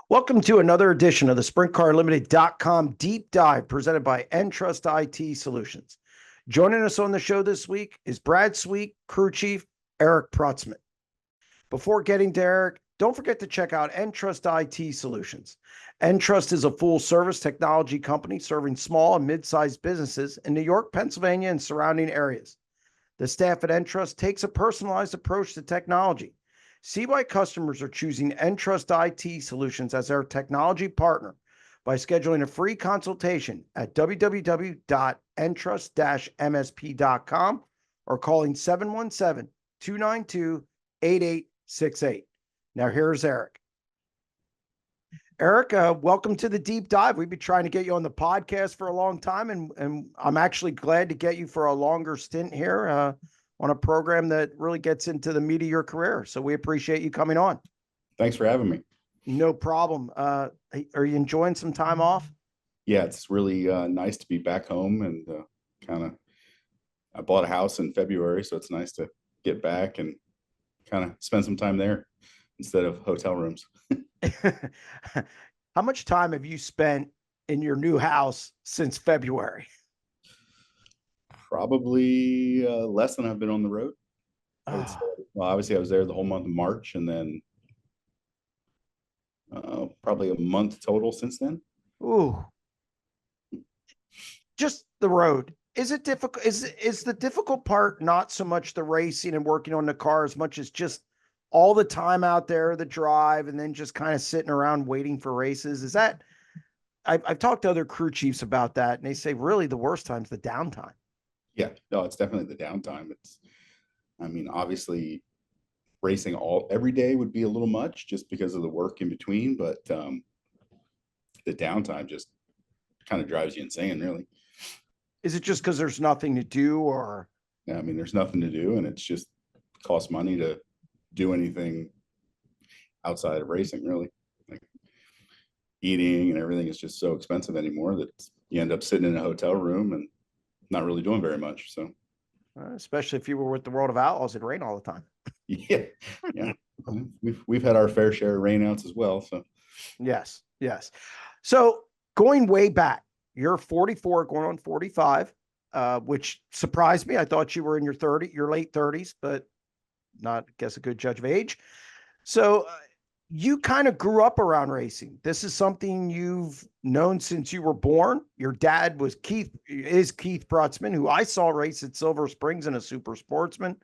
Welcome to another edition of the SprintCarLimited.com Deep Dive presented by EnTrust IT Solutions. Joining us on the show this week is Brad Sweet, Crew Chief Eric Prutzman. Before getting to Eric, don't forget to check out EnTrust IT Solutions. EnTrust is a full-service technology company serving small and mid-sized businesses in New York, Pennsylvania, and surrounding areas. The staff at EnTrust takes a personalized approach to technology. See why customers are choosing EnTrust IT Solutions as their technology partner by scheduling a free consultation at www.entrust-msp.com or calling 717-292-8868. Now here's Eric. Eric, welcome to the Deep Dive. We've been trying to get you on the podcast for a long time, and I'm actually glad to get you for a longer stint here on a program that really gets into the meat of your career. So we appreciate you coming on. Thanks for having me. No problem. Are you enjoying some time off? Yeah, it's really nice to be back home and I bought a house in February, so it's nice to get back and kind of spend some time there instead of hotel rooms. How much time have you spent in your new house since February? Probably less than I've been on the road. I would say. Well, obviously I was there the whole month of March, and then probably a month total since then. Ooh, just the road. Is it difficult? Is the difficult part not so much the racing and working on the car as much as just all the time out there, the drive, and then just kind of sitting around waiting for races? Is that I've talked to other crew chiefs about that, and they say really the worst time's the downtime. Yeah, no, it's definitely the downtime. Obviously racing every day would be a little much just because of the work in between, but the downtime just kind of drives you insane, really. Is it just because there's nothing to do, or? Yeah, there's nothing to do, and it's just costs money to do anything outside of racing, really. Like eating and everything is just so expensive anymore that you end up sitting in a hotel room and not really doing very much. So, especially if you were with the World of Outlaws, it'd rain all the time. Yeah. We've had our fair share of rainouts as well. So, yes. So going way back, you're 44, going on 45, which surprised me. I thought you were in your late 30s, but not, I guess, a good judge of age. So you kind of grew up around racing. This is something you've known since you were born. Your dad is Keith Prutzman, who I saw race at Silver Springs in a super sportsman,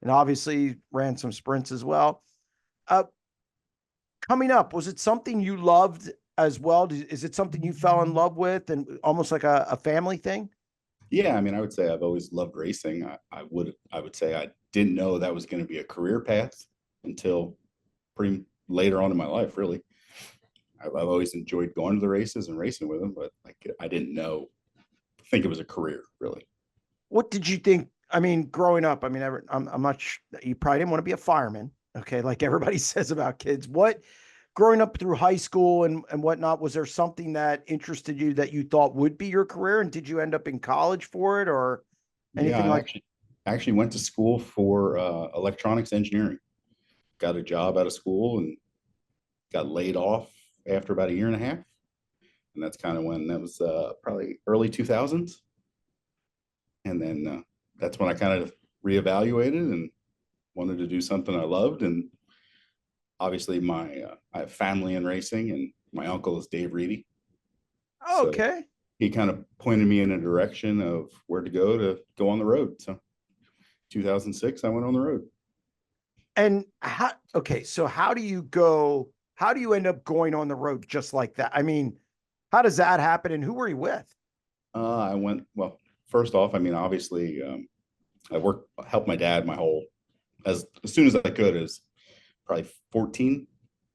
and obviously ran some sprints as well. Coming up, was it something you loved as well? Is it something you fell in love with and almost like a family thing? Yeah, I would say I've always loved racing. I would say I didn't know that was going to be a career path until pretty later on in my life, really. I've always enjoyed going to the races and racing with them, but I didn't think it was a career, really. What did you think? Growing up, I'm not sure, you probably didn't want to be a fireman. Okay. Like everybody says about kids. Growing up through high school and whatnot, was there something that interested you that you thought would be your career? And did you end up in college for it or anything I actually went to school for electronics engineering. Got a job out of school and got laid off after about a year and a half. And that's kind of when that was probably early 2000s. And then that's when I kind of reevaluated and wanted to do something I loved. And obviously I have family in racing, and my uncle is Dave Reedy. Oh, okay. So he kind of pointed me in a direction of where to go on the road. So 2006, I went on the road. And so how do you end up going on the road just like that? How does that happen? And who were you with? First off, obviously, I helped my dad as soon as I could, as probably 14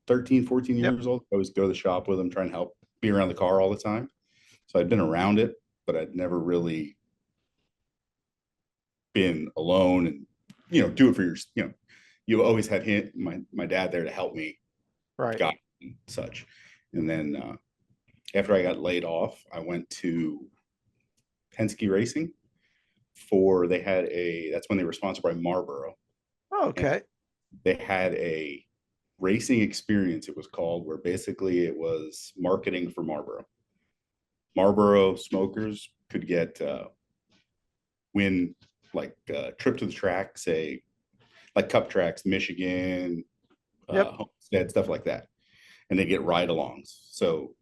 years old. I always go to the shop with him, trying to help be around the car all the time. So I'd been around it, but I'd never really been alone and, do it for you always had my dad there to help me. Right. Got and such. And then after I got laid off, I went to Penske Racing that's when they were sponsored by Marlboro. Oh, okay. And they had Racing Experience, it was called, where basically it was marketing for Marlboro. Marlboro smokers could get win like trip to the track, say like Cup tracks, Michigan, Yep. Homestead, stuff like that, and they get ride-alongs. So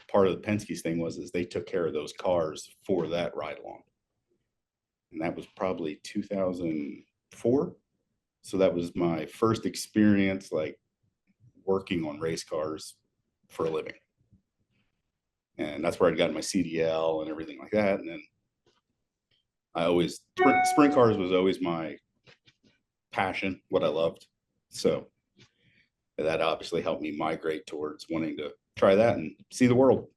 part of the Penske's thing was is they took care of those cars for that ride-along, and that was probably 2004. So that was my first experience like working on race cars for a living, and that's where I got my CDL and everything like that. And then I always sprint cars was always my passion, what I loved. So that obviously helped me migrate towards wanting to try that and see the world.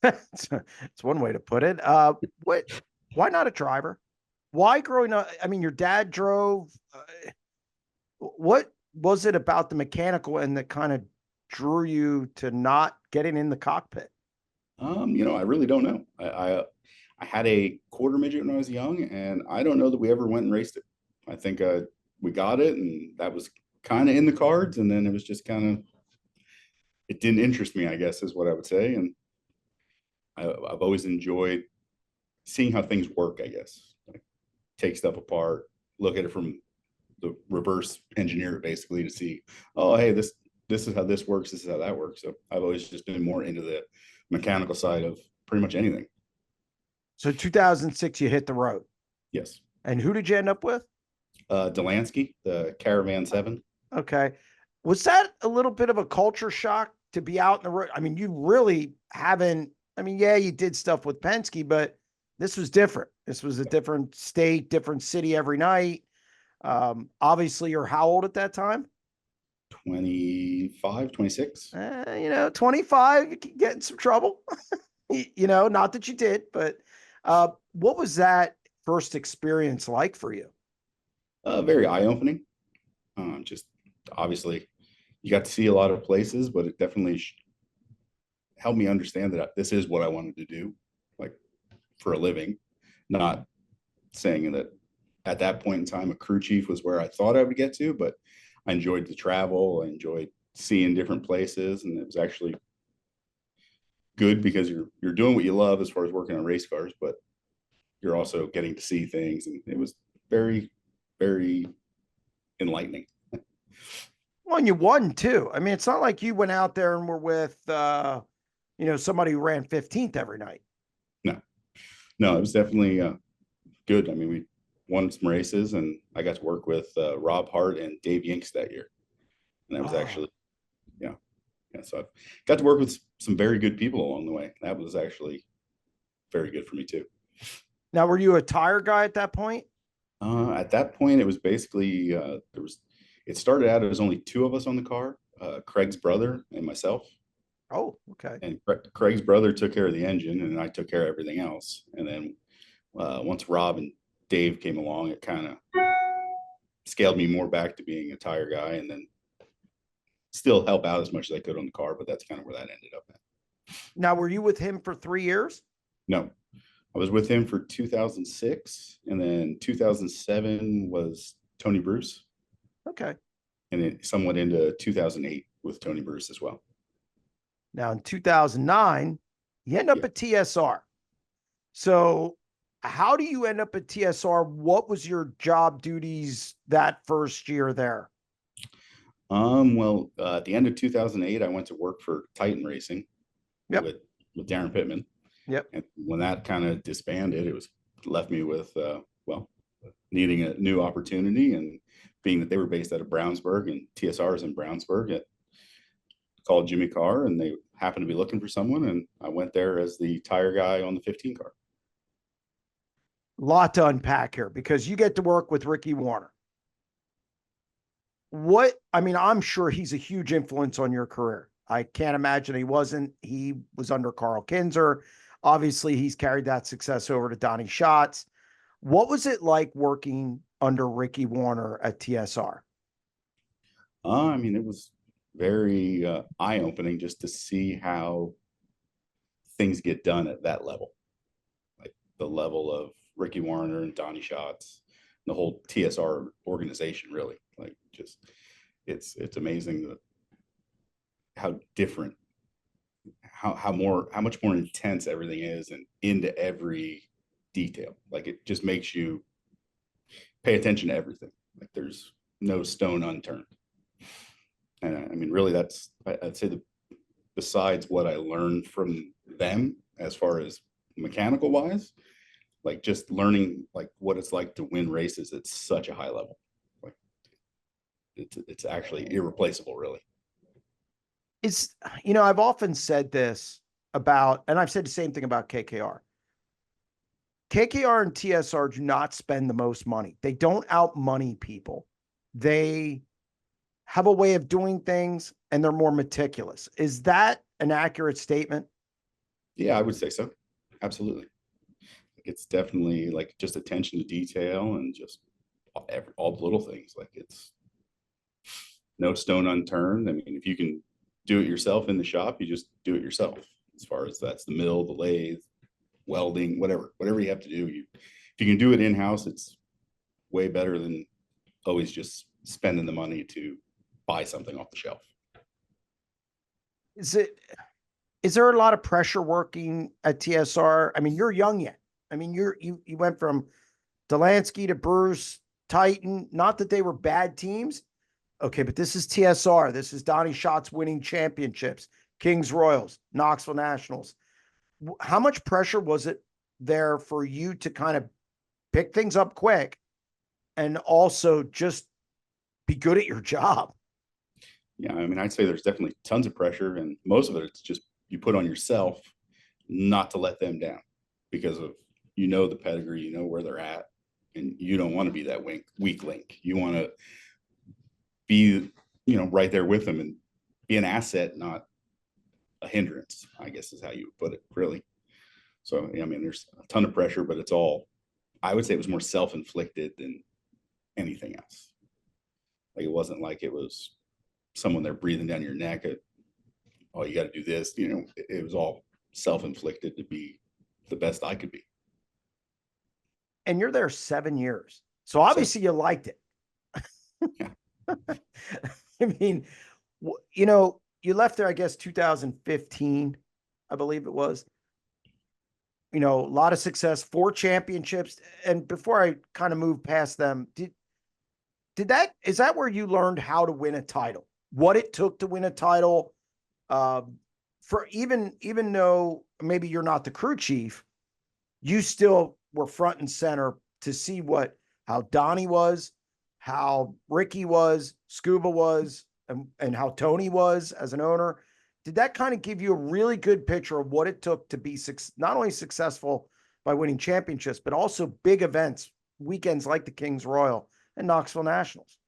It's one way to put it. Why not a driver? Why growing up? I mean, your dad drove. What was it about the mechanical and that kind of drew you to not getting in the cockpit? I really don't know. I had a quarter midget when I was young, and I don't know that we ever went and raced it. I think we got it, and that was kind of in the cards, and then it was just kind of, it didn't interest me, I guess, is what I would say. And I've always enjoyed seeing how things work, I guess. Like take stuff apart, look at it from the reverse engineer it basically to see, oh, hey, this is how this works, this is how that works. So I've always just been more into the mechanical side of pretty much anything. So 2006, you hit the road. Yes. And who did you end up with? Delansky, the Caravan 7. Okay. Was that a little bit of a culture shock to be out in the road? I mean, you really haven't, I mean, yeah, you did stuff with Penske, but this was different. This was a different state, different city every night. Obviously, you're how old at that time? 25, 26. 25, you can get in some trouble. Not that you did, but what was that first experience like for you? Very eye-opening. Just obviously you got to see a lot of places, but it definitely helped me understand that this is what I wanted to do, like for a living. Not saying that at that point in time, a crew chief was where I thought I would get to, but I enjoyed the travel. I enjoyed seeing different places, and it was actually good because you're doing what you love as far as working on race cars, but you're also getting to see things, and it was very, very enlightening. Well, and you won too. I mean, it's not like you went out there and were with, somebody who ran 15th every night. No, it was definitely good. I mean, we won some races, and I got to work with Rob Hart and Dave Yinks that year, and that was actually, yeah. So I got to work with some very good people along the way. That was actually very good for me too. Now, were you a tire guy at that point? At that point, it was basically it started out as only two of us on the car, Craig's brother and myself. Oh, okay. And Craig's brother took care of the engine, and I took care of everything else. And then once Rob and Dave came along, it kind of scaled me more back to being a tire guy, and then still help out as much as I could on the car. But that's kind of where that ended up at. Now, were you with him for 3 years? No, I was with him for 2006, and then 2007 was Tony Bruce. Okay. And it somewhat into 2008 with Tony Bruce as well. Now, in 2009, you end up at TSR. So how do you end up at TSR? What was your job duties that first year there? Well, at the end of 2008, I went to work for Titan Racing with Darren Pittman. Yep. And when that kind of disbanded, it was left me with, needing a new opportunity, and being that they were based out of Brownsburg and TSR is in Brownsburg, it called Jimmy Carr, and they happened to be looking for someone, and I went there as the tire guy on the 15 car. Lot to unpack here because you get to work with Ricky Warner. I'm sure he's a huge influence on your career. I can't imagine he wasn't. He was under Carl Kinzer. Obviously, he's carried that success over to Donnie Schatz. What was it like working under Ricky Warner at TSR? It was very eye-opening just to see how things get done at that level, like the level of Ricky Warner and Donnie Schatz, the whole TSR organization, really. Like just it's amazing that how different, how much more intense everything is, and into every detail. Like, it just makes you pay attention to everything. Like, there's no stone unturned. And I mean, really, I'd say that besides what I learned from them as far as mechanical wise, like just learning like what it's like to win races at such a high level. Like, it's actually irreplaceable, really. It's, you know, I've often said this about, and I've said the same thing about KKR. KKR and TSR do not spend the most money. They don't out money people. They have a way of doing things, and they're more meticulous. Is that an accurate statement? Yeah, I would say so. Absolutely. It's definitely like just attention to detail, and just all the little things. Like, it's no stone unturned. I mean, if you can do it yourself in the shop, you just do it yourself. As far as that's the mill, the lathe, welding, whatever you have to do, if you can do it in house, it's way better than always just spending the money to buy something off the shelf. Is there a lot of pressure working at TSR? I mean, you're young yet. I mean, you went from Delansky to Bruce, Titan. Not that they were bad teams. Okay, but this is TSR. This is Donnie Schatz winning championships, Kings Royals, Knoxville Nationals. How much pressure was it there for you to kind of pick things up quick and also just be good at your job? Yeah, I mean, I'd say there's definitely tons of pressure, and most of it's just you put on yourself not to let them down, because of, the pedigree, where they're at, and you don't want to be that weak link. You want to be, right there with them and be an asset, not a hindrance, I guess is how you would put it, really. So, I mean, there's a ton of pressure, but it's all, I would say it was more self-inflicted than anything else. Like, it wasn't like it was someone there breathing down your neck at, oh, you got to do this. It was all self-inflicted to be the best I could be. And you're there 7 years. So obviously you liked it. Yeah. I mean, you left there, I guess, 2015, I believe it was. A lot of success, 4 championships. And before I kind of move past them, is that where you learned how to win a title? What it took to win a title? For even though maybe you're not the crew chief, you still were front and center to see how Donnie was, how Ricky was, Scuba was, and how Tony was as an owner. Did that kind of give you a really good picture of what it took to be not only successful by winning championships, but also big events, weekends like the Kings Royal and Knoxville Nationals?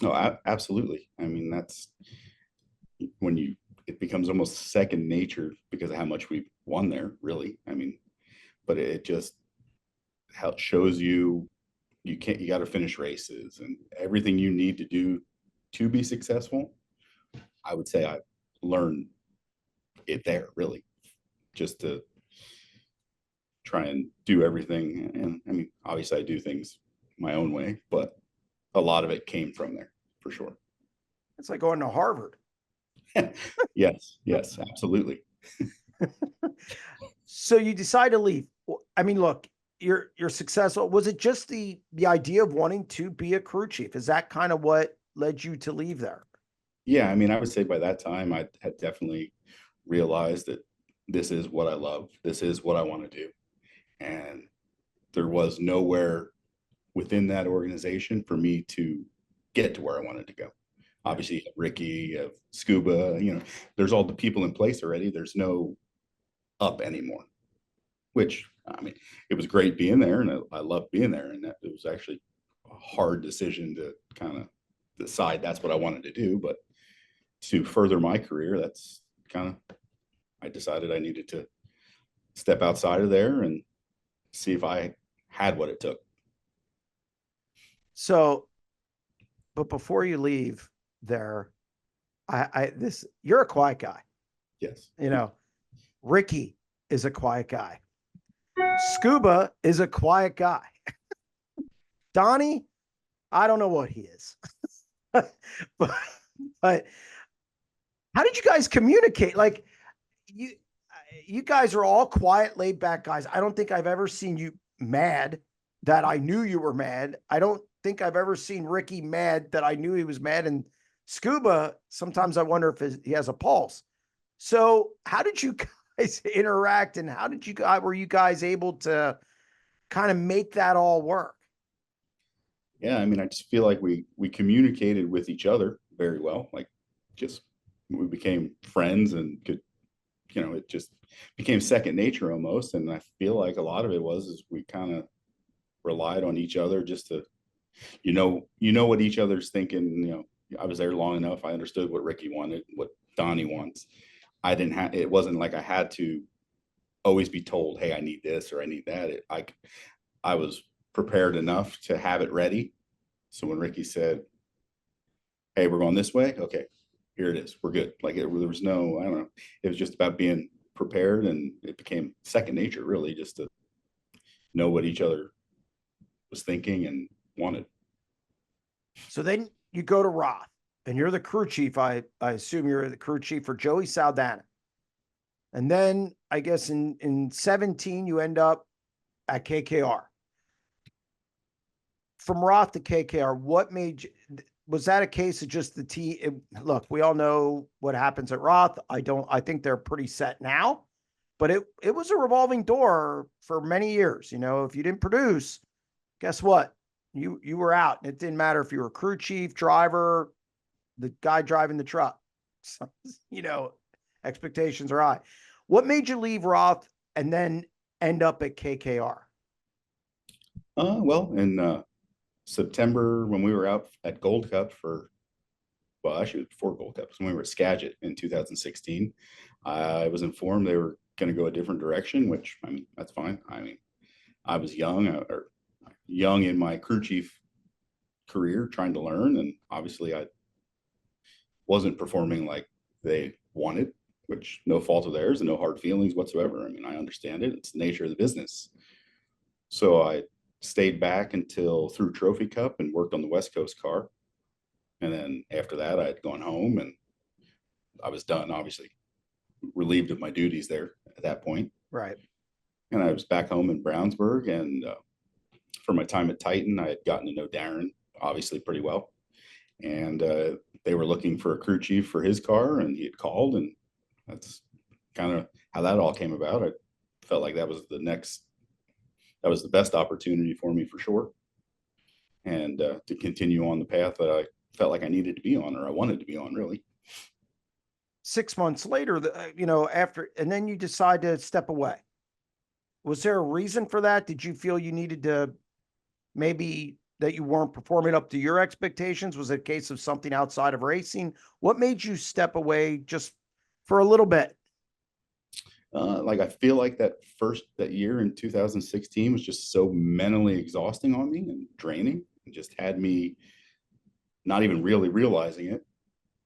No, absolutely. I mean, that's when it becomes almost second nature because of how much we've won there, really. I mean, but it just shows you got to finish races and everything you need to do to be successful. I would say I learned it there, really, just to try and do everything. And I mean, obviously I do things my own way, but a lot of it came from there, for sure. It's like going to Harvard. Yes, absolutely. So you decide to leave. I mean, look, you're successful. Was it just the idea of wanting to be a crew chief? Is that kind of what led you to leave there? Yeah, I mean, I would say by that time I had definitely realized that this is what I love. This is what I want to do. And there was nowhere within that organization for me to get to where I wanted to go. Obviously, Ricky, Scuba, there's all the people in place already. There's no up anymore, which, I mean, it was great being there, and I loved being there. And it was actually a hard decision to kind of decide that's what I wanted to do. But to further my career, that's kind of, I decided I needed to step outside of there and see if I had what it took. So, but before you leave there, you're a quiet guy. Yes. Ricky is a quiet guy. Scuba is a quiet guy. Donnie, I don't know what he is. but, but how did you guys communicate? Like you, you guys are all quiet, laid back guys. I don't think I've ever seen you mad that I knew you were mad. I don't think I've ever seen Ricky mad that I knew he was mad. And Scuba, sometimes I wonder if he has a pulse. So how did you guys interact, and how did you guys, were you guys able to kind of make that all work? Yeah, I mean, I just feel like we communicated with each other very well. Like, just we became friends and could, it just became second nature almost. And I feel like a lot of it is we kind of relied on each other just to, what each other's thinking. I was there long enough. I understood what Ricky wanted, what Donnie wants. I didn't have, it wasn't like I had to always be told, hey, I need this or I need that. I was prepared enough to have it ready. So when Ricky said, hey, we're going this way, okay, here it is, we're good. Like, there was no, I don't know, it was just about being prepared, and it became second nature, really, just to know what each other was thinking and wanted. So then you go to Roth, and you're the crew chief. I assume you're the crew chief for Joey Saldana. And then I guess in 17, you end up at KKR. From Roth to KKR, what made you, was that a case of just the look, we all know what happens at Roth. I think they're pretty set now, but it was a revolving door for many years. If you didn't produce, guess what? You were out. And it didn't matter if you were crew chief, driver, the guy driving the truck. So, expectations are high. What made you leave Roth and then end up at KKR? Well, in September, when we were out at Gold Cup actually before Gold Cup, when we were at Skagit in 2016, I was informed they were going to go a different direction, which, I mean, that's fine. I mean, I was young in my crew chief career, trying to learn, and obviously I wasn't performing like they wanted, which no fault of theirs and no hard feelings whatsoever. I mean, I understand it. It's the nature of the business. So I stayed back until through Trophy Cup and worked on the West Coast car. And then after that, I had gone home and I was done, obviously relieved of my duties there at that point. Right. And I was back home in Brownsburg. And for my time at Titan, I had gotten to know Darren, obviously, pretty well. And they were looking for a crew chief for his car, and he had called, and that's kind of how that all came about. I felt like that was the best opportunity for me for sure. And to continue on the path that I felt like I needed to be on, or I wanted to be on, really. 6 months later, after, and then you decide to step away. Was there a reason for that? Did you feel you needed to, maybe that you weren't performing up to your expectations? Was it a case of something outside of racing? What made you step away just for a little bit? Like, I feel like that year in 2016 was just so mentally exhausting on me and draining, and just had me not even really realizing it.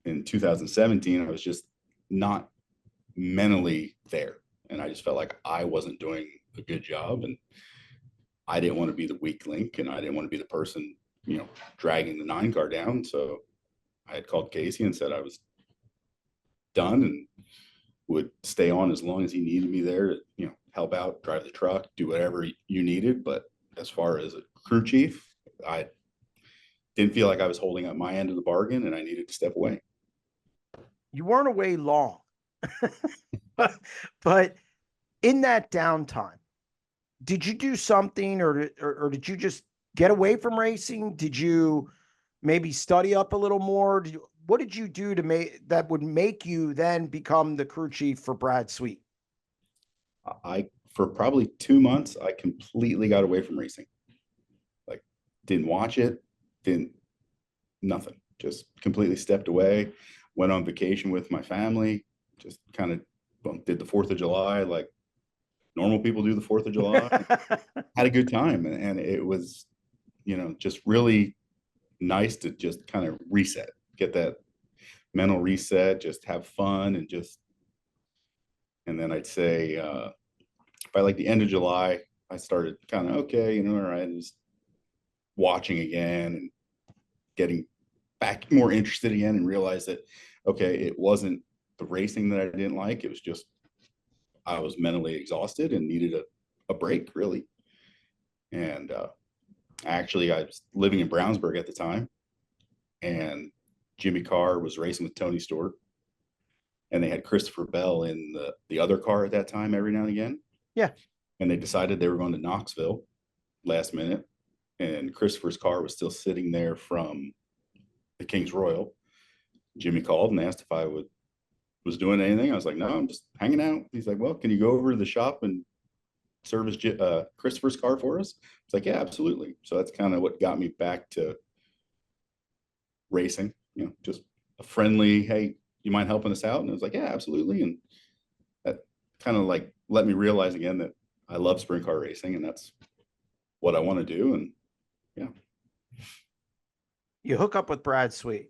In 2017, I was just not mentally there. And I just felt like I wasn't doing a good job, and I didn't want to be the weak link, and I didn't want to be the person, dragging the 9 car down. So I had called Kasey and said I was done and would stay on as long as he needed me there to, help out, drive the truck, do whatever you needed. But as far as a crew chief, I didn't feel like I was holding up my end of the bargain, and I needed to step away. You weren't away long, but in that downtime, did you do something, or did you just get away from racing? Did you maybe study up a little more? What did you do to make that would make you then become the crew chief for Brad Sweet? For probably 2 months, I completely got away from racing. Like, didn't watch it, nothing, just completely stepped away, went on vacation with my family, just kind of did the 4th of July like normal people do the 4th of July. Had a good time. And it was, just really nice to just kind of reset, get that mental reset, just have fun, and then I'd say by like the end of July, I started kind of, okay, all right, just watching again and getting back more interested again and realized that, okay, it wasn't the racing that I didn't like. It was just, I was mentally exhausted and needed a break, really. And actually, I was living in Brownsburg at the time, and Jimmy Carr was racing with Tony Stewart, and they had Christopher Bell in the other car at that time every now and again. Yeah. And they decided they were going to Knoxville last minute, and Christopher's car was still sitting there from the King's Royal. Jimmy called and asked if I was doing anything. I was like, no, I'm just hanging out. He's like, well, can you go over to the shop and service Christopher's car for us? It's like, yeah, absolutely. So that's kind of what got me back to racing, just a friendly, hey, you mind helping us out? And I was like, yeah, absolutely. And that kind of like let me realize again that I love sprint car racing, and that's what I want to do. And yeah. You hook up with Brad Sweet,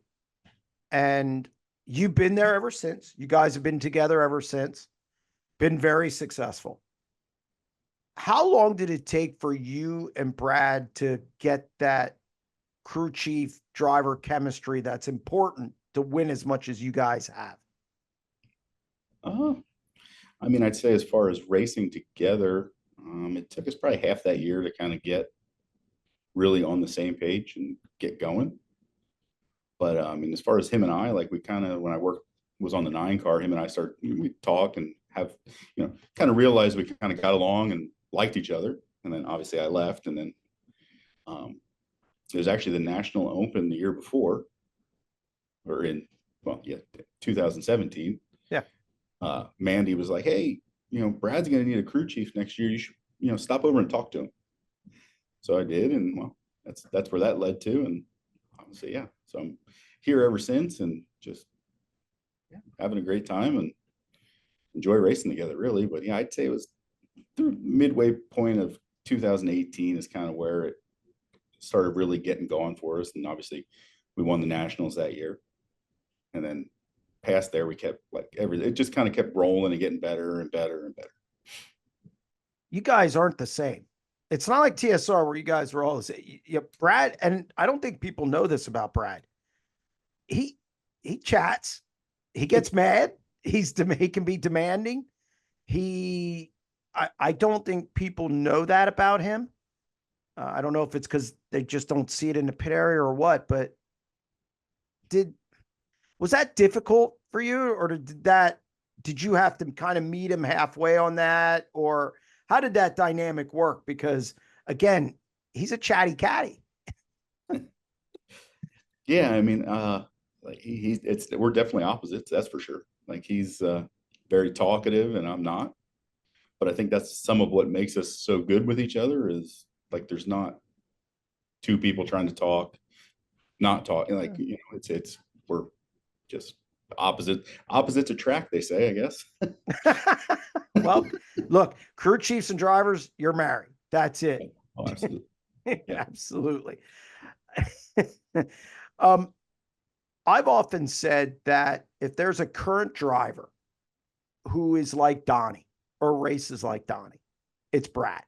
and you've been there ever since. You guys have been together ever since, been very successful. How long did it take for you and Brad to get that crew chief driver chemistry that's important to win as much as you guys have? I mean, I'd say as far as racing together, it took us probably half that year to kind of get really on the same page and get going. But I mean, as far as him and I, like we kind of, when I was on the 9 car, him and I we talk and have, kind of realized we kind of got along and liked each other. And then obviously I left, and then it was actually the National Open the year before, or in, 2017. Yeah. Mandy was like, hey, Brad's going to need a crew chief next year. You should, stop over and talk to him. So I did. And well, that's where that led to. And obviously, yeah. So I'm here ever since, and just having a great time and enjoy racing together, really. But yeah, I'd say it was the midway point of 2018 is kind of where it started really getting going for us. And obviously we won the nationals that year. And then past there, we kept it just kind of kept rolling and getting better and better and better. You guys aren't the same. It's not like TSR where you guys were all the same. Brad, and I don't think people know this about Brad. He chats. He gets mad. He can be demanding. I don't think people know that about him. I don't know if it's because they just don't see it in the pit area or what, but was that difficult for you, or did you have to kind of meet him halfway on that, or how did that dynamic work? Because again, he's a chatty catty. Yeah, I mean, like we're definitely opposites, that's for sure. Like he's very talkative and I'm not. But I think that's some of what makes us so good with each other, is like there's not two people trying to talk, not talking. Like, we're just opposites attract, they say, I guess. Well, look, crew chiefs and drivers, you're married. That's it. Oh, absolutely. Yeah. Absolutely. I've often said that if there's a current driver who is like Donnie or races like Donnie, it's Brad.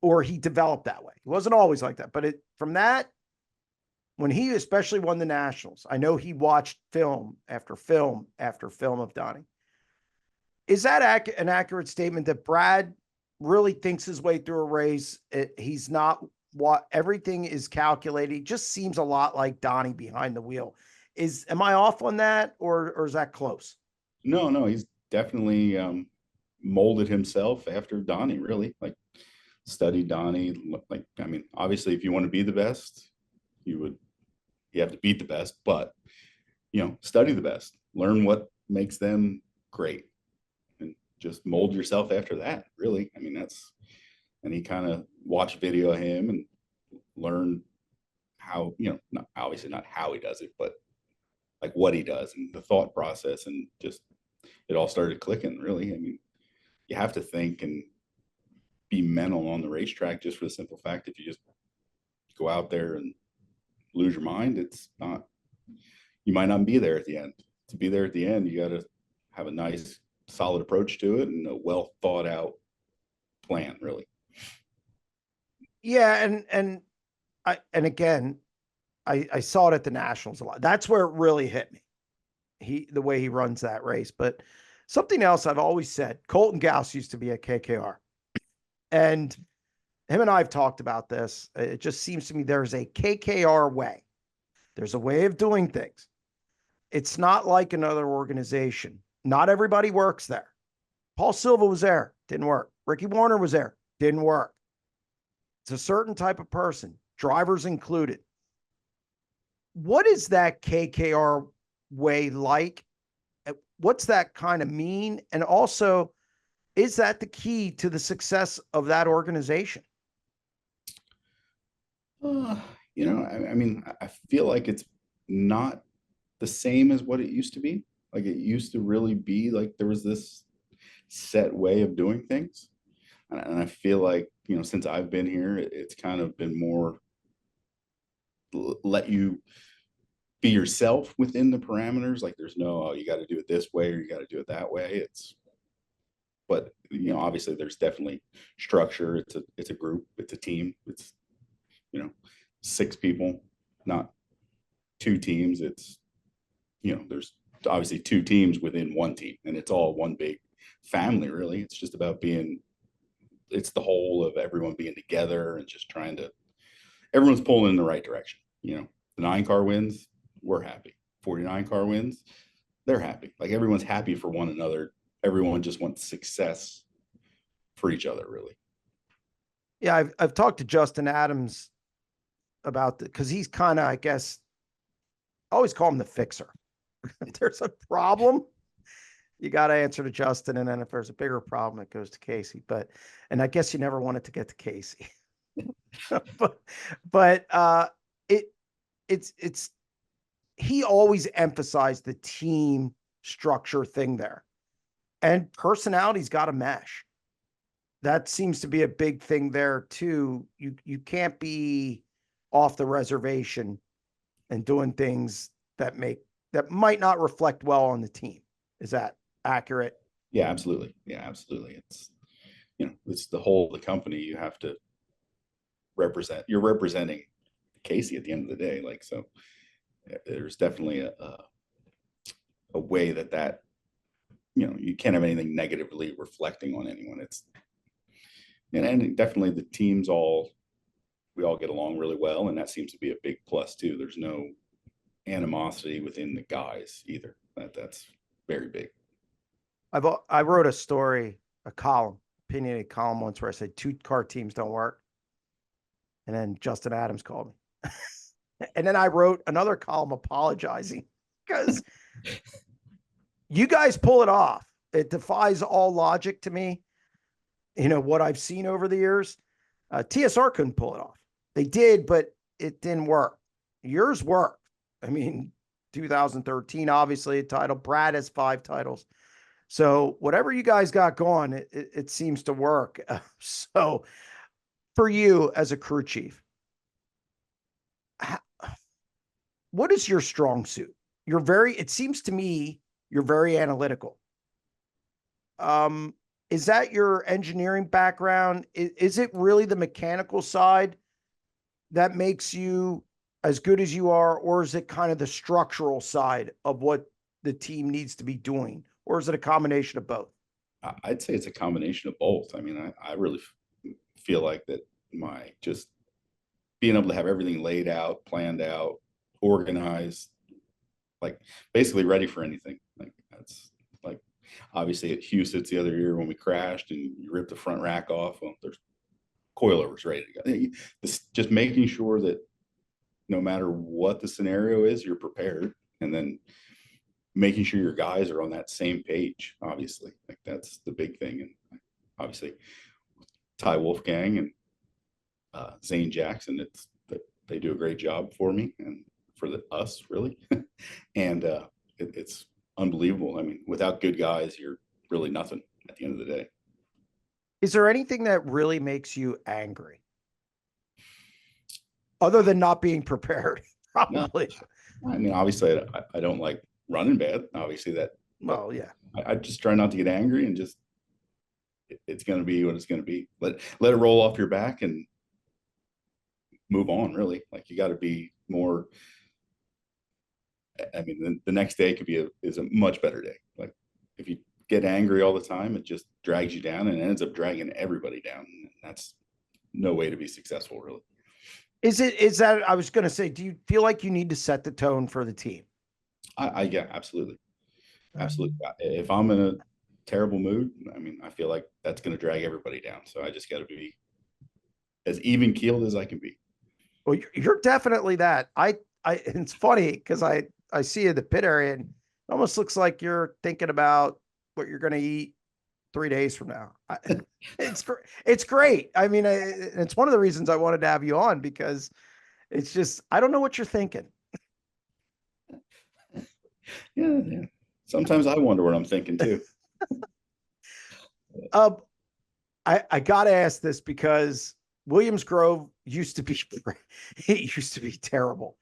Or he developed that way. He wasn't always like that, but from that, when he especially won the nationals, I know he watched film after film after film of Donnie. Is that an accurate statement that Brad really thinks his way through a race? He's not everything is calculated. He just seems a lot like Donnie behind the wheel. Am I off on that, or is that close? No, he's definitely molded himself after Donnie, really. Like studied Donnie. Like, I mean, obviously if you want to be the best, you have to beat the best, but study the best, learn what makes them great, and just mold yourself after that, really. I mean, and he kind of watched video of him and learned how, obviously not how he does it, but like what he does and the thought process, and just it all started clicking, really. I mean, you have to think and be mental on the racetrack, just for the simple fact, if you just go out there and lose your mind, you might not be there at the end. To be there at the end, you got to have a nice solid approach to it and a well thought out plan, really. Yeah. And again, I saw it at the Nationals a lot. That's where it really hit me. The way he runs that race. But something else I've always said, Colton Gauss used to be at KKR. And him and I have talked about this. It just seems to me there's a KKR way. There's a way of doing things. It's not like another organization. Not everybody works there. Paul Silva was there, didn't work. Ricky Warner was there, didn't work. It's a certain type of person, drivers included. What is that KKR way like? What's that kind of mean? And also, is that the key to the success of that organization? I mean, I feel like it's not the same as what it used to be. Like it used to really be like there was this set way of doing things. And I feel like, since I've been here, it's kind of been more let you be yourself within the parameters. Like there's no, oh, you got to do it this way or you got to do it that way. But obviously there's definitely structure. It's a group, it's a team. It's, 6 people, not 2 teams. It's, there's obviously 2 teams within one team, and it's all one big family, really. It's just about it's the whole of everyone being together and just everyone's pulling in the right direction. The 9 car wins, we're happy. 49 car wins, they're happy. Like everyone's happy for one another. Everyone just wants success for each other, really. Yeah, I've talked to Justin Adams about because he's kind of, I guess, I always call him the fixer. If there's a problem, you got to answer to Justin, and then if there's a bigger problem, it goes to Kasey. And I guess you never want it to get to Kasey. but it's he always emphasized the team structure thing there, and personality's got to mesh. That seems to be a big thing there too. You can't be off the reservation and doing things that might not reflect well on the team. Is that accurate? Yeah, absolutely. Yeah, absolutely. It's the whole of the company. You have to represent. You're representing Kasey at the end of the day. Like, so there's definitely a way that you can't have anything negatively reflecting on anyone. And definitely the teams we all get along really well, and that seems to be a big plus too. There's no animosity within the guys either. That's very big. I wrote a story, opinionated column once where I said 2 car teams don't work. And then Justin Adams called me. And then I wrote another column apologizing because you guys pull it off. It defies all logic to me. What I've seen over the years, TSR couldn't pull it off. They did, but it didn't work. Yours worked. I mean, 2013, obviously a title. Brad has 5 titles. So whatever you guys got going, it seems to work. So for you as a crew chief, what is your strong suit? It seems to me you're very analytical. Is that your engineering background? Is it really the mechanical side that makes you as good as you are, or is it kind of the structural side of what the team needs to be doing? Or is it a combination of both? I'd say it's a combination of both. I mean, I really feel like that just being able to have everything laid out, planned out, organized, like basically ready for anything. Like that's like obviously at Houston the other year when we crashed and you ripped the front rack off. Well, there's coilovers ready to go. Just making sure that no matter what the scenario is, you're prepared, and then making sure your guys are on that same page. Obviously, like that's the big thing. And obviously, Ty Wolfgang and Zane Jackson, they do a great job for me and for us really, and it's unbelievable. I mean, without good guys, you're really nothing at the end of the day. Is there anything that really makes you angry? Other than not being prepared, probably. No. I mean, obviously, I don't like running bad. Obviously, Well, yeah. I just try not to get angry and just it's going to be what it's going to be. Let it roll off your back and move on. Really, like you got to be more. I mean, the next day could be is a much better day. Like if you get angry all the time, it just drags you down and ends up dragging everybody down. And that's no way to be successful, really. Is that, I was going to say, do you feel like you need to set the tone for the team? Yeah, absolutely. Absolutely. If I'm in a terrible mood, I mean, I feel like that's going to drag everybody down. So I just got to be as even keeled as I can be. Well, you're definitely that. It's funny because I see you in the pit area and it almost looks like you're thinking about what you're going to eat 3 days from now. It's great. It's great. I mean, it's one of the reasons I wanted to have you on because it's just, I don't know what you're thinking. Yeah. Sometimes I wonder what I'm thinking too. Um, I got to ask this because Williams Grove used to be, it used to be terrible.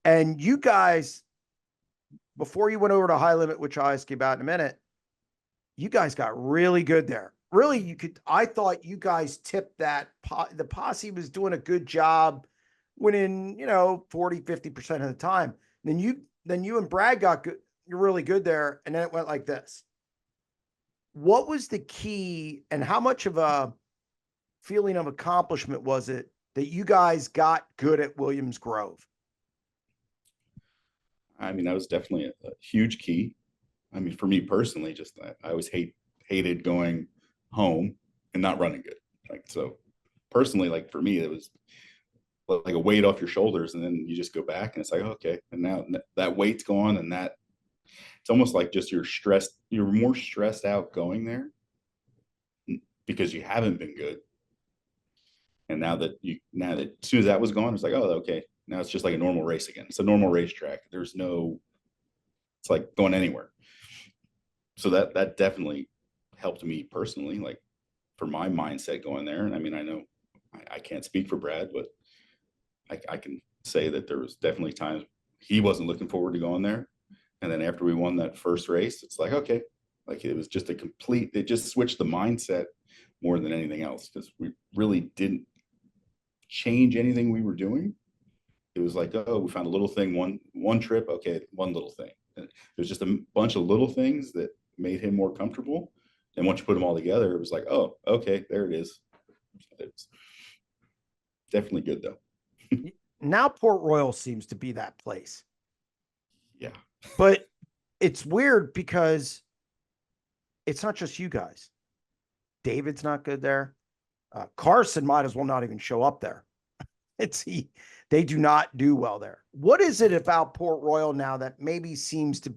And you guys, before you went over to High Limit, which I'll ask you about in a minute, you guys got really good there. Really, I thought you guys tipped that. The posse was doing a good job winning, 40, 50% of the time. Then you and Brad got good. You're really good there. And then it went like this. What was the key and how much of a feeling of accomplishment was it that you guys got good at Williams Grove? I mean, that was definitely a huge key. I mean, for me personally, just I always hated going home and not running good. Like, so personally, like for me, it was like a weight off your shoulders, and then you just go back and it's like, okay, and now that weight's gone, and that it's almost like just you're more stressed out going there because you haven't been good. And now that as soon as that was gone, it's like, oh, okay, now it's just like a normal race again. It's a normal racetrack. It's like going anywhere. So that definitely helped me personally, like for my mindset going there. And I mean, I know I can't speak for Brad, but I can say that there was definitely times he wasn't looking forward to going there. And then after we won that first race, it's like, okay, like it was just it just switched the mindset more than anything else because we really didn't change anything we were doing. It was like, oh, we found a little thing, one trip, okay, one little thing. And there's just a bunch of little things that made him more comfortable. And once you put them all together, it was like, oh, okay, there it is. It's definitely good though. Now Port Royal seems to be that place. Yeah. But it's weird because it's not just you guys. David's not good there. Carson might as well not even show up there. They do not do well there. What is it about Port Royal now that maybe seems to,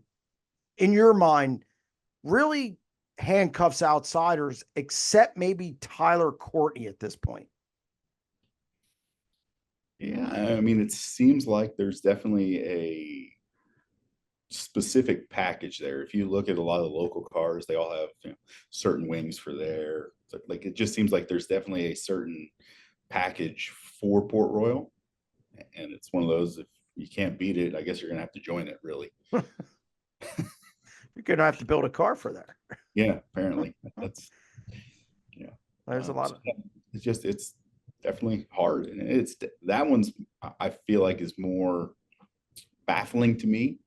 in your mind, really handcuffs outsiders, except maybe Tyler Courtney at this point? Yeah. I mean, it seems like there's definitely a specific package there. If you look at a lot of the local cars, they all have certain wings for there. Like it just seems like there's definitely a certain package for Port Royal, and it's one of those, if you can't beat it, I guess you're gonna have to join it, really. You're gonna have to build a car for that. Yeah, apparently that's There's a lot of it's definitely hard, and that one's, I feel like, is more baffling to me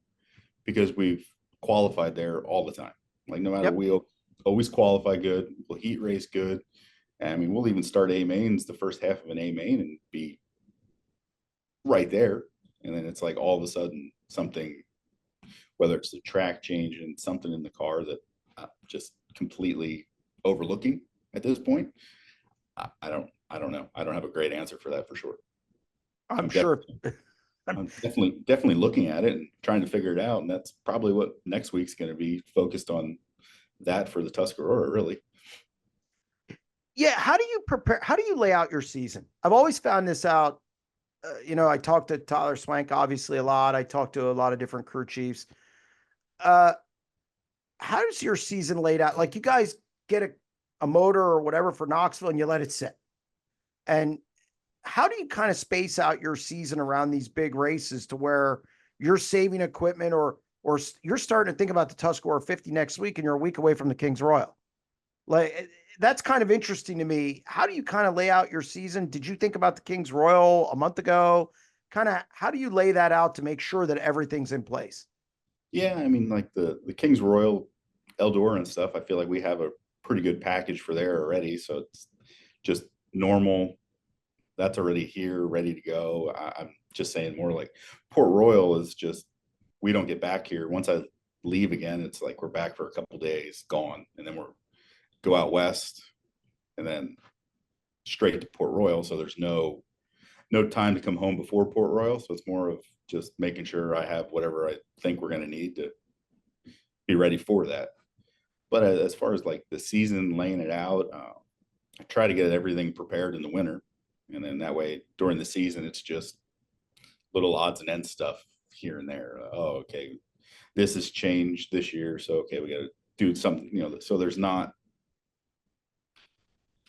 because we've qualified there all the time. Like no matter, Yep. we always qualify good, we'll heat race good. I mean, we'll even start A mains, the first half of an A main, and be right there. And then it's like all of a sudden something, whether it's the track change and something in the car that I'm just completely overlooking at this point. I don't know. I don't have a great answer for that for sure. I'm sure. I'm definitely looking at it and trying to figure it out. And that's probably what next week's going to be focused on, that for the Tuscarora, really. Yeah. How do you prepare? How do you lay out your season? I've always found this out. I talked to Tyler Swank, obviously, a lot. I talked to a lot of different crew chiefs. How does your season laid out? Like you guys get a motor or whatever for Knoxville and you let it sit. And how do you kind of space out your season around these big races to where you're saving equipment or you're starting to think about the Tuscarora 50 next week and you're a week away from the King's Royal? Like that's kind of interesting to me. How do you kind of lay out your season? Did you think about the King's Royal a month ago? kind of how do you lay that out to make sure that everything's in place? Yeah, I mean, like the King's Royal, Eldor and stuff, I feel like we have a pretty good package for there already. So it's just normal. That's already here, ready to go. I'm just saying more like Port Royal is just, we don't get back here. Once I leave again, it's like we're back for a couple days, gone. And then we're go out west and then straight to Port Royal. So there's no time to come home before Port Royal. So it's more of just making sure I have whatever I think we're going to need to be ready for that. But as far as like the season, laying it out, I try to get everything prepared in the winter. And then that way during the season, it's just little odds and ends stuff here and there. Oh, okay, this has changed this year. So, okay, we got to do something, so there's not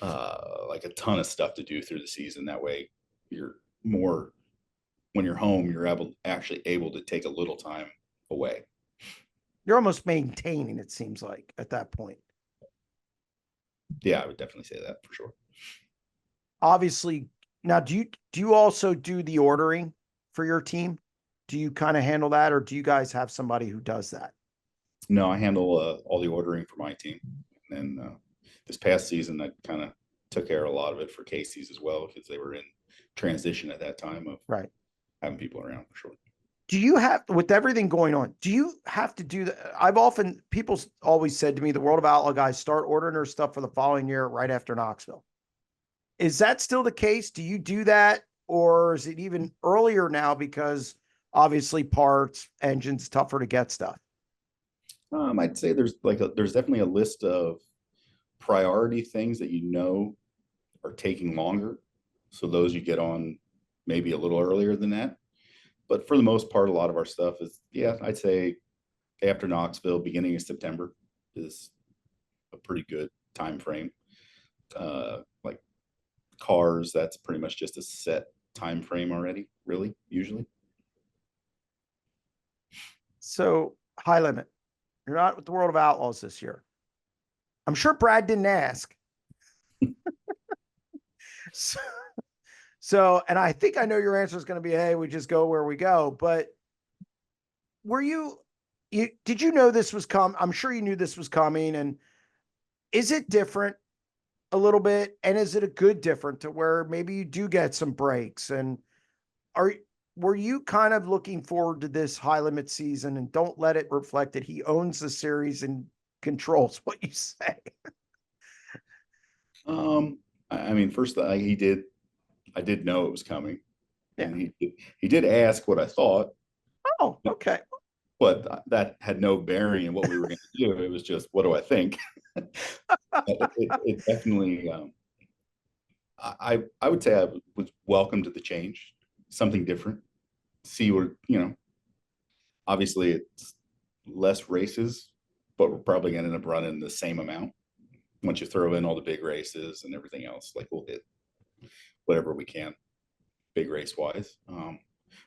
like a ton of stuff to do through the season. That way you're more, when you're home, you're actually able to take a little time away. You're almost maintaining, it seems like, at that point. Yeah, I would definitely say that for sure. Obviously, now do you also do the ordering for your team? Do you kind of handle that, or do you guys have somebody who does that? No, I handle all the ordering for my team. And then this past season, I kind of took care of a lot of it for Kasey's as well, because they were in transition at that time of Right. having people around for sure. Do you have, with everything going on, do you have to do that? People always said to me, the World of Outlaw guys start ordering their stuff for the following year right after Knoxville. Is that still the case? Do you do that? Or is it even earlier now because obviously parts, engines, tougher to get stuff? I'd say there's definitely a list of priority things that are taking longer. So those you get on maybe a little earlier than that. But for the most part, a lot of our stuff is, yeah, I'd say after Knoxville, beginning of September is a pretty good time frame. Like cars, that's pretty much just a set time frame already, really, usually. So high limit. You're not with the World of Outlaws this year. I'm sure Brad didn't ask. So, and I think I know your answer is going to be, hey, we just go where we go. But did you know this was coming? I'm sure you knew this was coming. And is it different a little bit? And is it a good different to where maybe you do get some breaks? And were you kind of looking forward to this high limit season? And don't let it reflect that he owns the series and controls what you say. I mean, first I did know it was coming, Yeah. and he did ask what I thought, Oh, okay. but that had no bearing in what we were going to do. It was just, what do I think? It definitely, I would say I was welcome to the change, something different. See what, obviously it's less races, but we're probably going to end up running the same amount once you throw in all the big races and everything else. Like we'll hit whatever we can, big race wise. But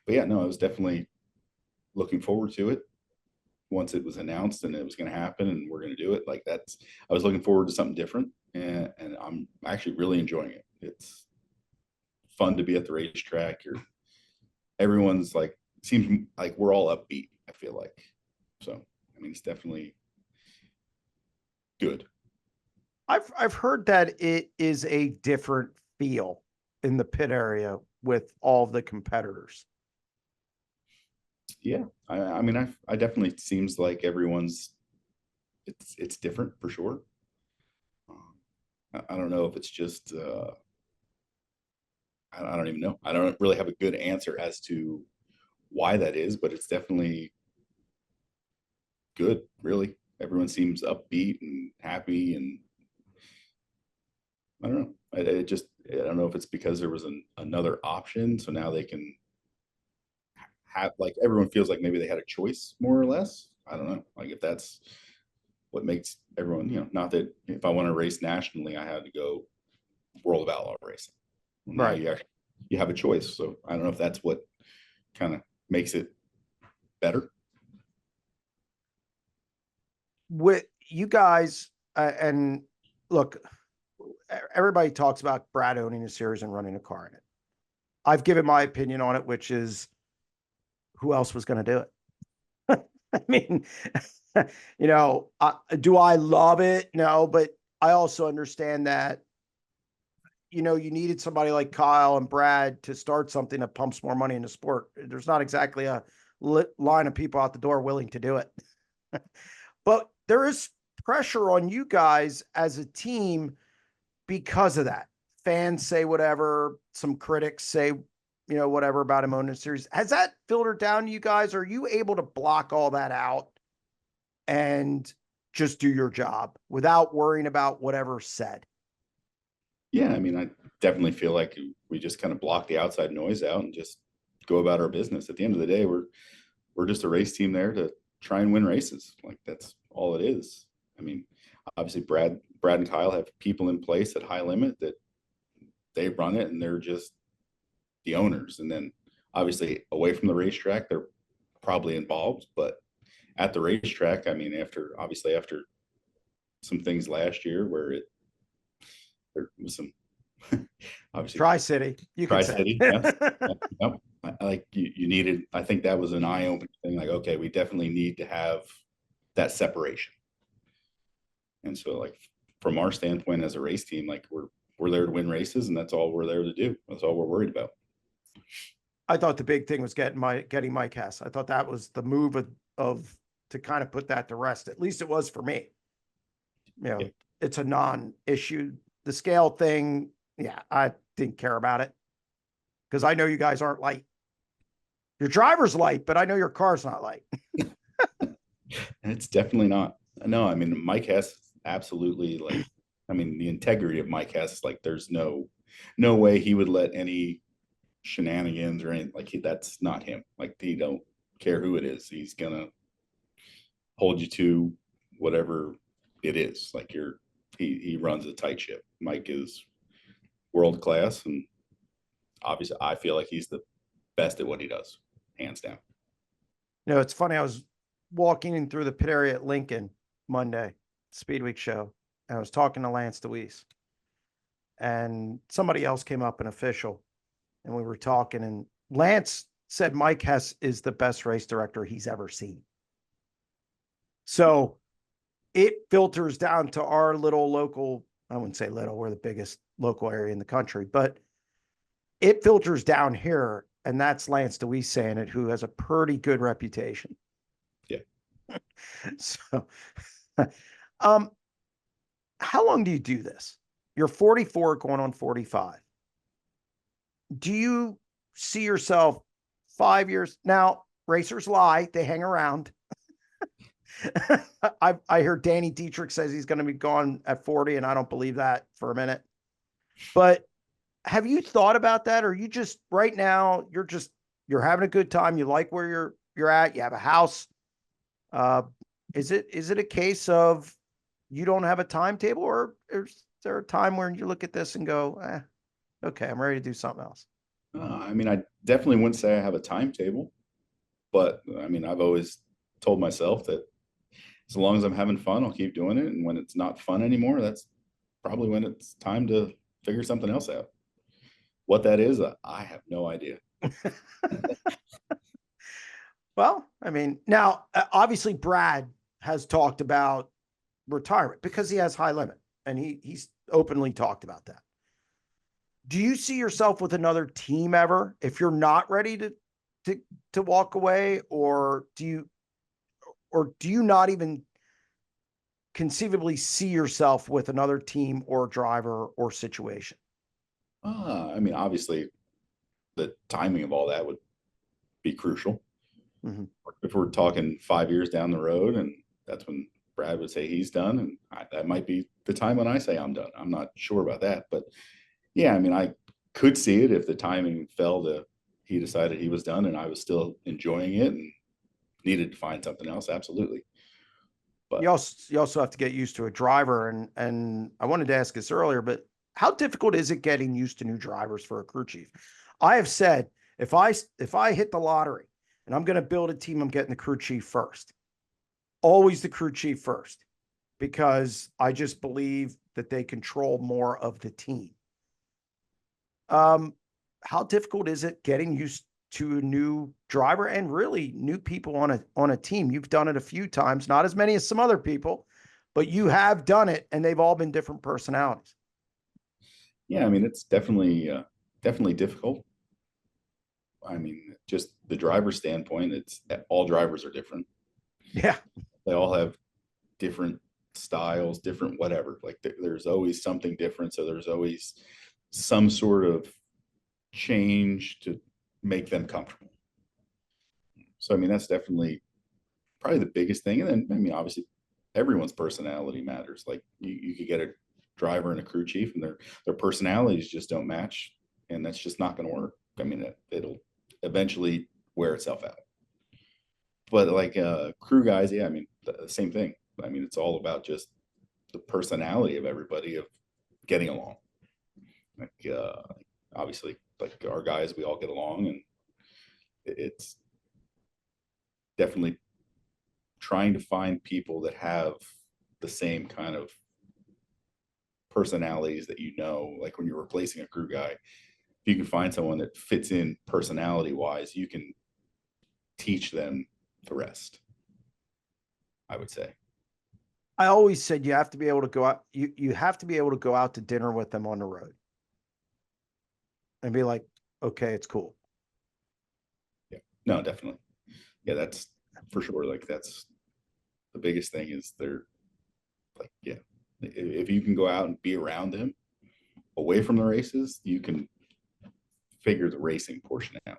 yeah, no, I was definitely looking forward to it once it was announced and it was going to happen and we're going to do it. Like I was looking forward to something different, and I'm actually really enjoying it. It's fun to be at the racetrack. Everyone's like, seems like we're all upbeat, I feel like. So, I mean, it's definitely good. I've heard that it is a different feel in the pit area with all the competitors. Yeah, I mean, I definitely seems like it's different for sure. I don't know if it's just I don't even know. I don't really have a good answer as to why that is, but it's definitely good. Really, everyone seems upbeat and happy, and I don't know. I don't know if it's because there was another option, so now they can have, like, everyone feels like maybe they had a choice more or less. I don't know, like if that's what makes everyone, not that if I want to race nationally, I had to go World of Outlaw Racing. Well, now Right. you have a choice. So I don't know if that's what kind of makes it better. With you guys, and look, everybody talks about Brad owning a series and running a car in it. I've given my opinion on it, which is who else was going to do it? I mean, do I love it? No, but I also understand that, you needed somebody like Kyle and Brad to start something that pumps more money in the sport. There's not exactly a line of people out the door willing to do it. But there is pressure on you guys as a team because of that. Fans say whatever, some critics say, whatever about him owning the series. Has that filtered down to you guys? Are you able to block all that out and just do your job without worrying about whatever's said? Yeah, I mean, I definitely feel like we just kind of block the outside noise out and just go about our business. At the end of the day, we're just a race team there to try and win races. Like that's all it is. I mean, obviously Brad and Kyle have people in place at High Limit that they run it and they're just the owners. And then obviously away from the racetrack, they're probably involved, but at the racetrack, I mean, after some things last year where there was some obviously Tri-City, you could say. Tri-City, yes. Yep. Like you needed, I think that was an eye-opening thing. Like, okay, we definitely need to have that separation. And so, like from our standpoint as a race team, like we're there to win races, and that's all we're there to do. That's all we're worried about. I thought the big thing was getting Mike Hess. I thought that was the move of to kind of put that to rest. At least it was for me. Yeah. It's a non-issue. The scale thing, yeah, I didn't care about it because I know you guys aren't light. Your driver's light, but I know your car's not light. It's definitely not. No, I mean, Mike Hess absolutely I mean, the integrity of Mike Hess, like there's no way he would let any shenanigans or anything that's not him. Like he don't care who it is. He's gonna hold you to whatever it is. Like he runs a tight ship. Mike is world class, and obviously I feel like he's the best at what he does, hands down. It's funny. I was walking in through the pit area at Lincoln Monday, Speed Week show, and I was talking to Lance DeWeese, and somebody else came up, an official, and we were talking, and Lance said Mike Hess is the best race director he's ever seen. So it filters down to our little local, I wouldn't say little, we're the biggest local area in the country, but it filters down here, and that's Lance DeWeese saying it, who has a pretty good reputation. Yeah. So, how long do you do this? You're 44 going on 45. Do you see yourself 5 years? Now, racers lie, they hang around. I heard Danny Dietrich says he's going to be gone at 40, and I don't believe that for a minute. But have you thought about that? Or you just right now you're having a good time, you like where you're at, you have a house. Is it a case of you don't have a timetable, or is there a time where you look at this and go, okay, I'm ready to do something else? I mean, I definitely wouldn't say I have a timetable, but I mean, I've always told myself that as long as I'm having fun, I'll keep doing it. And when it's not fun anymore, that's probably when it's time to figure something else out. What that is, I have no idea. Well, I mean, now obviously Brad has talked about retirement because he has High Limit, and he's openly talked about that. Do you see yourself with another team ever if you're not ready to walk away, or do you not even conceivably see yourself with another team or driver or situation? I mean, obviously, the timing of all that would be crucial. Mm-hmm. If we're talking 5 years down the road, and that's when Brad would say he's done, and that might be the time when I say I'm done. I'm not sure about that, but yeah, I mean, I could see it if the timing fell to he decided he was done and I was still enjoying it and needed to find something else. Absolutely. But You also have to get used to a driver, and I wanted to ask this earlier, but how difficult is it getting used to new drivers for a crew chief? I have said if I hit the lottery and I'm going to build a team, I'm getting the crew chief first. Always the crew chief first, because I just believe that they control more of the team. how difficult is it getting used to a new driver and really new people on a team? You've done it a few times, not as many as some other people, but you have done it, and they've all been different personalities. Yeah, I mean, it's definitely difficult. I mean, just the driver standpoint, it's all drivers are different. Yeah. They all have different styles, different whatever. Like there's always something different. So there's always some sort of change to make them comfortable. So I mean, that's definitely probably the biggest thing. And then I mean, obviously, everyone's personality matters. Like you could get a driver and a crew chief, and their personalities just don't match, and that's just not going to work. I mean, it'll eventually wear itself out. But like crew guys, yeah, I mean, the same thing. I mean, it's all about just the personality of everybody of getting along. Like obviously, like our guys, we all get along, and it's definitely trying to find people that have the same kind of personalities that like when you're replacing a crew guy, if you can find someone that fits in personality wise, you can teach them the rest, I would say. I always said you have to be able to go out. You have to be able to go out to dinner with them on the road and be like, okay, it's cool. Yeah, no, definitely. Yeah, that's for sure. Like that's the biggest thing is they're like, yeah, if you can go out and be around them away from the races, you can figure the racing portion out.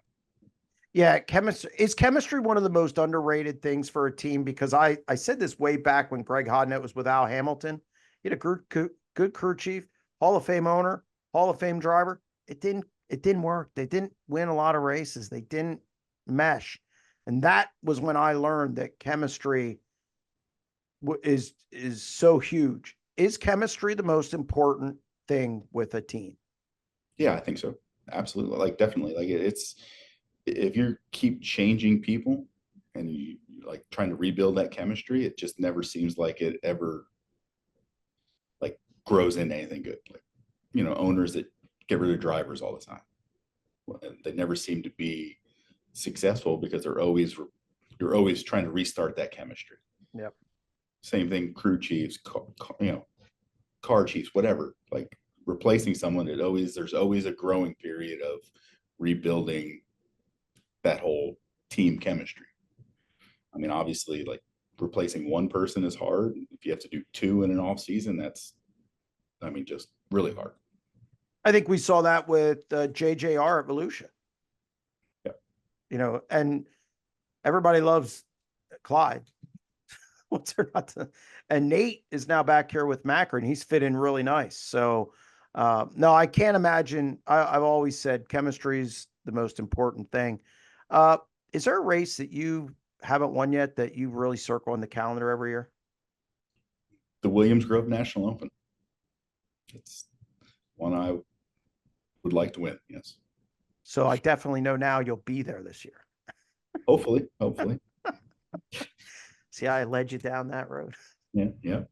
Yeah, chemistry one of the most underrated things for a team? Because I said this way back when Greg Hodnett was with Al Hamilton. He had a good crew chief, Hall of Fame owner, Hall of Fame driver. It didn't work. They didn't win a lot of races. They didn't mesh, and that was when I learned that chemistry is so huge. Is chemistry the most important thing with a team? Yeah, I think so. Absolutely. Like definitely. Like it's if you keep changing people and you like trying to rebuild that chemistry, it just never seems like it ever like grows into anything good. Like, owners that get rid of drivers all the time. They never seem to be successful because you're always trying to restart that chemistry. Yep. Same thing, crew chiefs, car chiefs, whatever. Like replacing someone, there's always a growing period of rebuilding that whole team chemistry. I mean, obviously, like replacing one person is hard. If you have to do two in an off season, I mean, just really hard. I think we saw that with JJR at Volusia. Yeah. And everybody loves Clyde. What's there not to? And Nate is now back here with Macri, and he's fit in really nice. So, no, I can't imagine. I've always said chemistry is the most important thing. Is there a race that you haven't won yet that you really circle on the calendar every year? The Williams Grove National Open. It's one I would like to win. Yes. So I definitely know now you'll be there this year. Hopefully. See how I led you down that road? Yeah. No.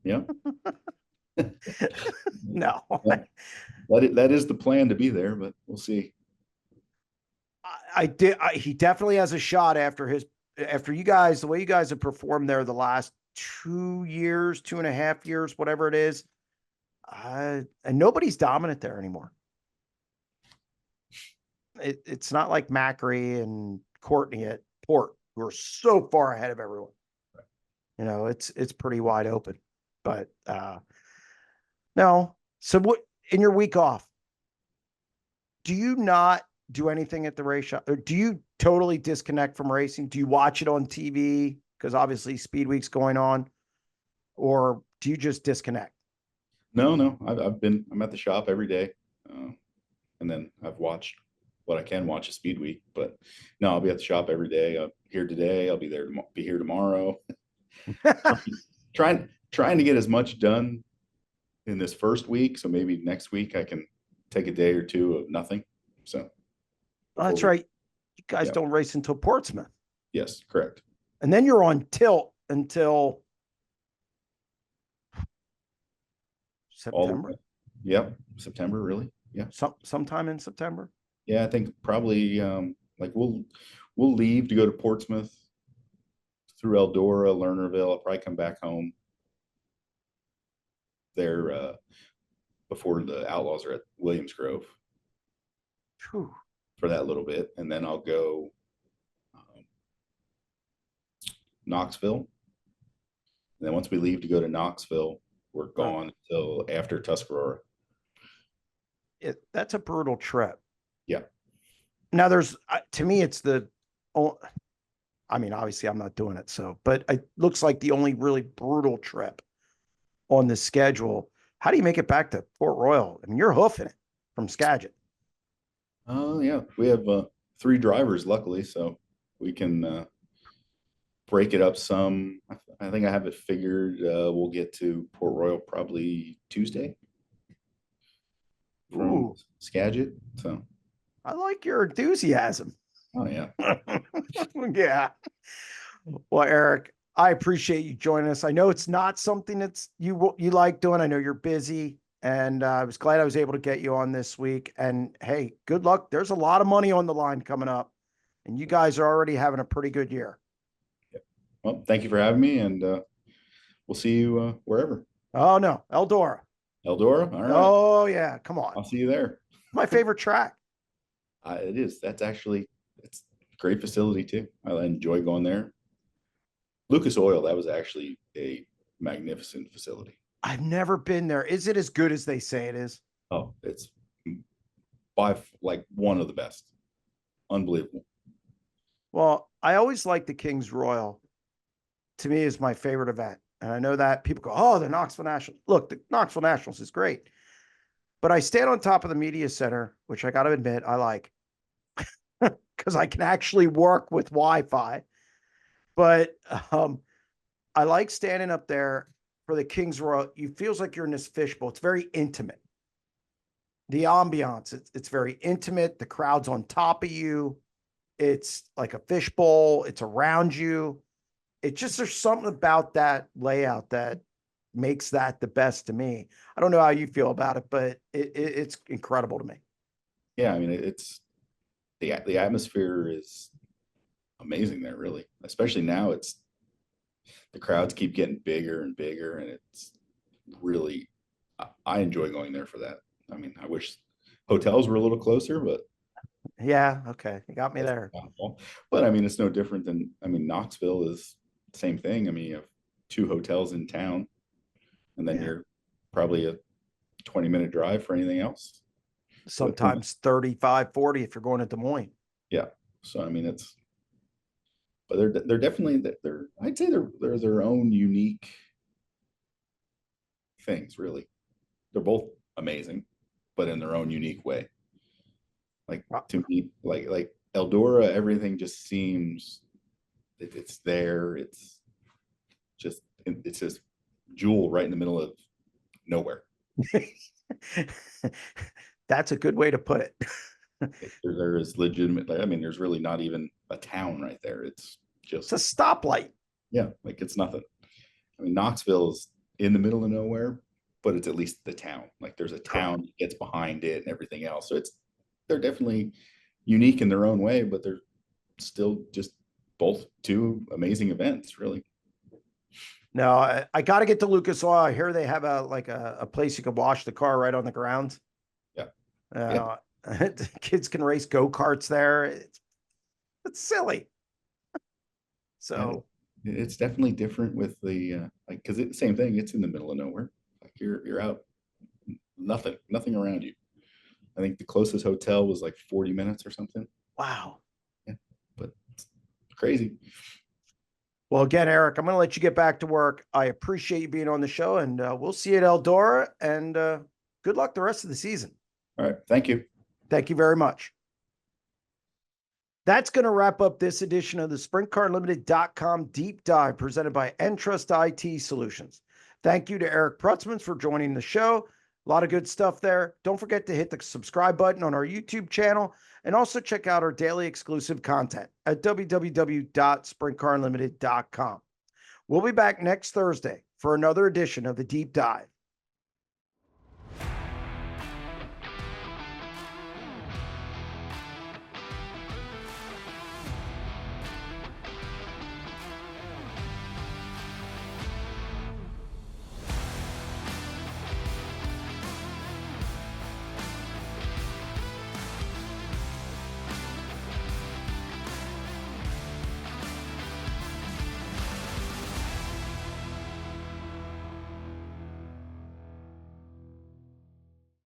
Yeah. That is the plan to be there, but we'll see. He definitely has a shot after you guys, the way you guys have performed there the last 2 years, 2.5 years, whatever it is. And nobody's dominant there anymore. It's not like Macri and Courtney at Port, who are so far ahead of everyone. It's pretty wide open. But no. So what in your week off, do you not do anything at the race shop? Or do you totally disconnect from racing? Do you watch it on TV? Because obviously Speed Week's going on. Or do you just disconnect? No. I'm at the shop every day. And then I've watched what I can watch a Speed Week, but no, I'll be at the shop every day. I'm here today. I'll be here tomorrow. trying to get as much done in this first week. So maybe next week I can take a day or two of nothing. So That's right. You guys don't race until Portsmouth. Yes, correct. And then you're on tilt until September. Yep. September, really? Yeah. Sometime in September. Yeah, I think probably like we'll leave to go to Portsmouth through Eldora, Lernerville. I'll probably come back home there before the Outlaws are at Williams Grove Phew. for that little bit, and then I'll go Knoxville. And then once we leave to go to Knoxville, we're gone until after Tuscarora. That's a brutal trip. Yeah. Now there's, to me, it's I mean, obviously I'm not doing it. So, but it looks like the only really brutal trip on the schedule. How do you make it back to Port Royal? I mean, you're hoofing it from Skagit. Oh yeah, we have 3 drivers, luckily, so we can break it up some. I think I have it figured. We'll get to Port Royal probably Tuesday from Ooh, Skagit. So, I like your enthusiasm. oh yeah, Yeah. Well, Eric, I appreciate you joining us. I know it's not something that's you like doing. I know you're busy, and I was glad I was able to get you on this week. And hey, good luck. There's a lot of money on the line coming up, and you guys are already having a pretty good year. well, thank you for having me, and we'll see you wherever. Oh no, Eldora. Eldora, all right. Oh yeah, come on. I'll see you there. My favorite track. It is. That's actually it's a great facility too. I enjoy going there. Lucas Oil, that was actually a magnificent facility. I've never been there. Is it as good as they say it is? Oh, it's by like one of the best. Unbelievable. Well, I always like the King's Royal. To me, is my favorite event. And I know that people go, oh, the Knoxville Nationals. Look, the Knoxville Nationals is great. But I stand on top of the media center, which I got to admit, I like because I can actually work with Wi-Fi. But I like standing up there for the King's Royal. You feels like you're in this fishbowl. It's very intimate. The ambiance, it's very intimate. The crowd's on top of you. It's like a fishbowl. It's around you. It just, there's something about that layout that makes that the best to me. I don't know how you feel about it, but it's incredible to me. Yeah, I mean it's the atmosphere is amazing there, really. Especially now, it's the crowds keep getting bigger and bigger, and it's really I enjoy going there for that. I mean, I wish hotels were a little closer, but Yeah, okay. You got me that's there. possible. But I mean, it's no different than Knoxville is the same thing. I mean, you have 2 hotels in town, and then Yeah. you're probably a 20-minute drive for anything else. Sometimes 35, 40 if you're going to Des Moines. Yeah. So I mean, but they're definitely I'd say they're their own unique things, really. They're both amazing, but in their own unique way. Like to me, like Eldora, everything just seems it's there. It's just jewel right in the middle of nowhere. That's a good way to put it. There is legitimate. I mean, there's really not even a town right there. It's It's a just stoplight. yeah, like it's nothing. I mean, Knoxville is in the middle of nowhere, but it's at least the town. Like there's a town that gets behind it and everything else. So they're definitely unique in their own way, but they're still just both 2 amazing events, really. No, I got to get to Lucas Oil. I hear they have a place you can wash the car right on the ground. Yeah. Uh, Kids can race go-karts there. It's silly. So yeah, it's definitely different with the like because it's the same thing. It's in the middle of nowhere. Like you're out, nothing around you. I think the closest hotel was like 40 minutes or something. wow. Yeah, but it's crazy. Well, again, Eric, I'm going to let you get back to work. I appreciate you being on the show, and we'll see you at Eldora. And good luck the rest of the season. All right, thank you. Thank you very much. That's going to wrap up this edition of the SprintCarLimited.com deep dive presented by EnTrust IT Solutions. Thank you to Eric Prutzman for joining the show. A lot of good stuff there. Don't forget to hit the subscribe button on our YouTube channel and also check out our daily exclusive content at www.sprintcarlimited.com. We'll be back next Thursday for another edition of the deep dive.